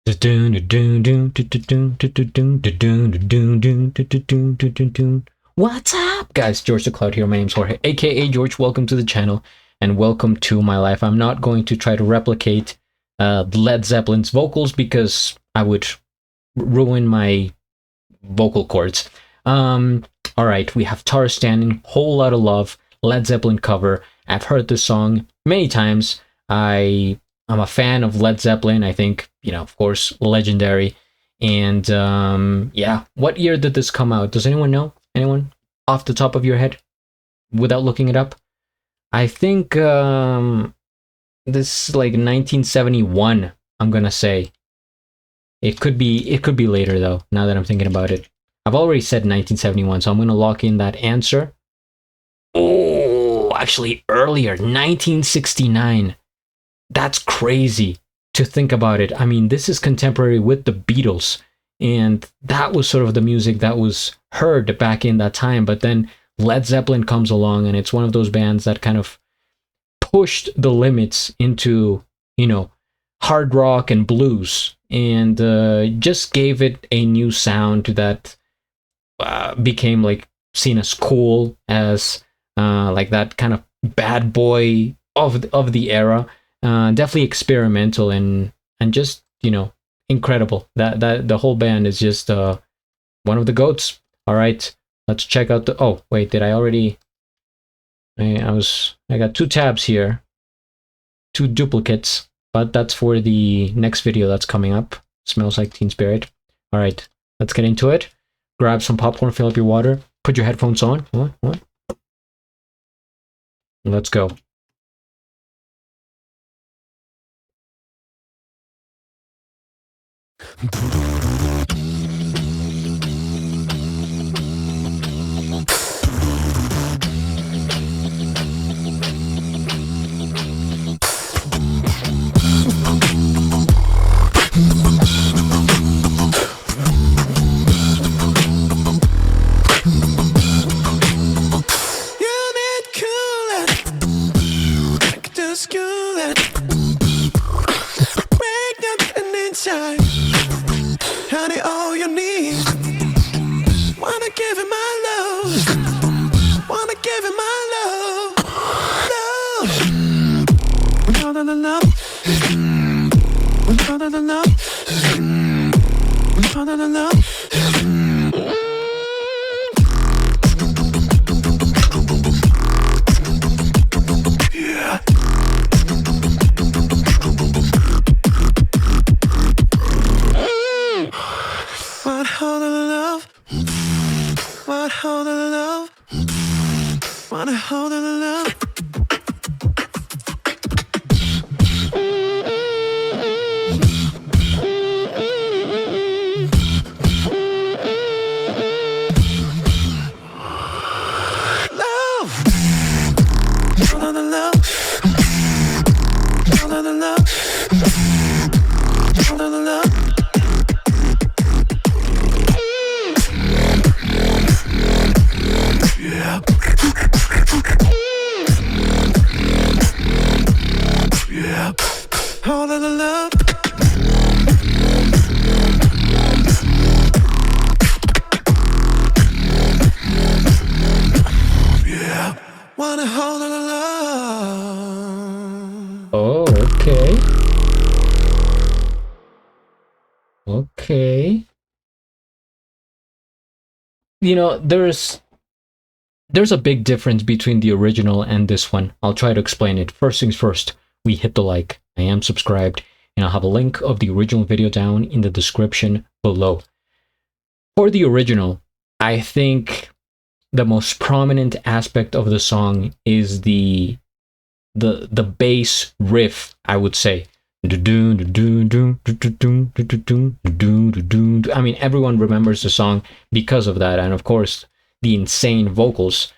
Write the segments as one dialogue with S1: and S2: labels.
S1: What's up, guys? GeorgeTheCloud here. My name's Jorge, aka George. Welcome to the channel and welcome to my life. I'm not going to try to replicate Led Zeppelin's vocals because I would ruin my vocal cords. All right, we have Stanin, Whole Lotta Love, Led Zeppelin cover. I've heard this song many times. I'm a fan of Led Zeppelin. I think, of course, legendary. And yeah, what year did this come out? Does anyone know? Anyone off the top of your head without looking it up? I think this is like 1971, I'm gonna say. It could be later though, now that I'm thinking about it. I've already said 1971, so I'm gonna lock in that answer. Oh, actually earlier, 1969. That's crazy to think about it. I mean, this is contemporary with the Beatles, and that was sort of the music that was heard back in that time. But then Led Zeppelin comes along, and it's one of those bands that kind of pushed the limits into, hard rock and blues, and just gave it a new sound that became like seen as cool, as like that kind of bad boy of the era. Definitely experimental and just incredible. That the whole band is just one of the goats. All right, let's check out the. Oh wait, did I already? I got two tabs here, two duplicates, but that's for the next video that's coming up. Smells Like Teen Spirit. All right, let's get into it. Grab some popcorn, fill up your water, put your headphones on. What? Let's go.
S2: Honey, all you need. Wanna give it my love. Wanna give it my love. Love. All the love. All the love. All the love. Yeah. Want all the love? Want all the love? Want all the love? Love! All of the love? All of the love? All of the love? Yeah. Yeah. All of the love. Yeah. Wanna hold of the love.
S1: Oh, okay. Okay. There's a big difference between the original and this one. I'll try to explain it. First things first, we hit the like. I am subscribed, and I'll have a link of the original video down in the description below. For the original, I think the most prominent aspect of the song is the bass riff, I would say. I mean, everyone remembers the song because of that, and of course the insane vocals.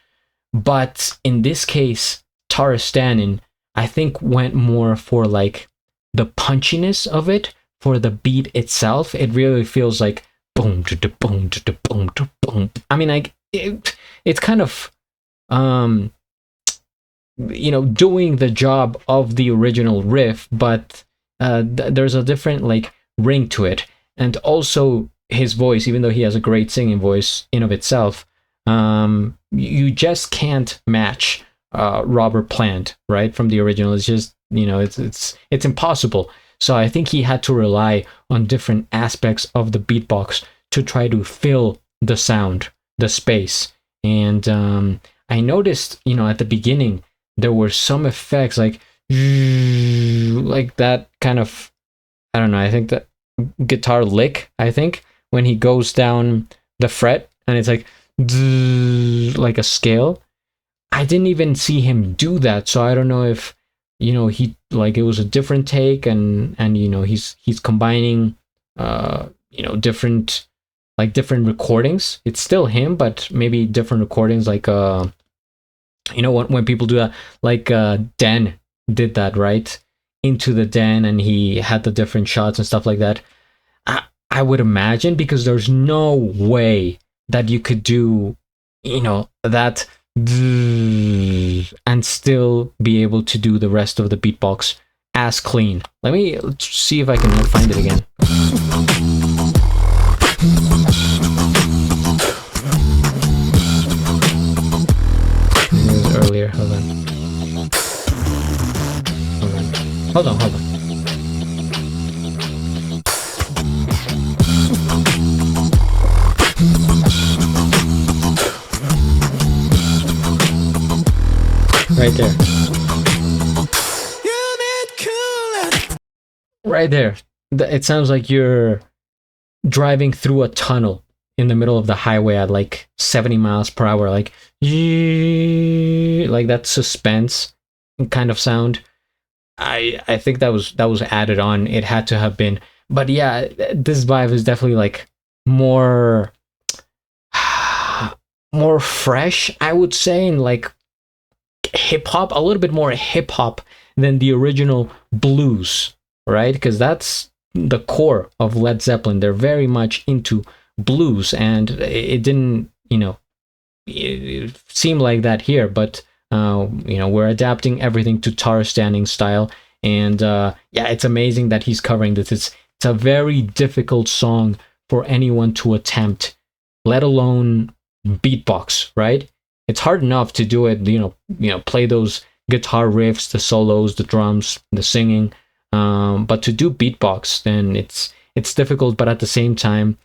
S1: But in this case, Stanin, I think, went more for like the punchiness of it. For the beat itself, it really feels like boom, boom, boom, boom. I mean, like it's kind of doing the job of the original riff, but there's a different like ring to it. And also his voice, even though he has a great singing voice in of itself, you just can't match Robert Plant, right, from the original. It's just, it's impossible. So I think he had to rely on different aspects of the beatbox to try to fill the sound, the space. And I noticed, at the beginning, there were some effects like that kind of, I don't know, I think that guitar lick, I think, when he goes down the fret and it's like a scale. I didn't even see him do that, so I don't know if he, like, it was a different take, and he's combining different recordings. It's still him, but maybe different recordings, like when people do that, like Den did that, right? Into the Den, and he had the different shots and stuff like that. I would imagine, because there's no way that you could do that and still be able to do the rest of the beatbox as clean. Let's see if I can find it again. It was earlier. Hold on. Right there. Right there. It sounds like you're driving through a tunnel in the middle of the highway at like 70 miles per hour, like that suspense kind of sound. I think that was added on. It had to have been. But yeah, this vibe is definitely like more fresh, I would say, and like hip hop, a little bit more hip hop than the original blues, right? Because that's the core of Led Zeppelin. They're very much into blues, and it didn't, it seemed like that here, but we're adapting everything to Tar Stanin style, and yeah, it's amazing that he's covering this. It's a very difficult song for anyone to attempt, let alone beatbox, right? It's hard enough to do it, play those guitar riffs, the solos, the drums, the singing, but to do beatbox, then it's difficult. But at the same time,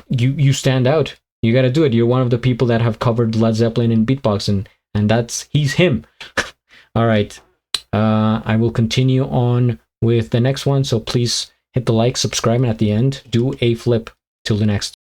S1: you stand out. You got to do it. You're one of the people that have covered Led Zeppelin in beatbox, and he's him. All right, I will continue on with the next one. So please hit the like, subscribe, and at the end, do a flip. Till the next.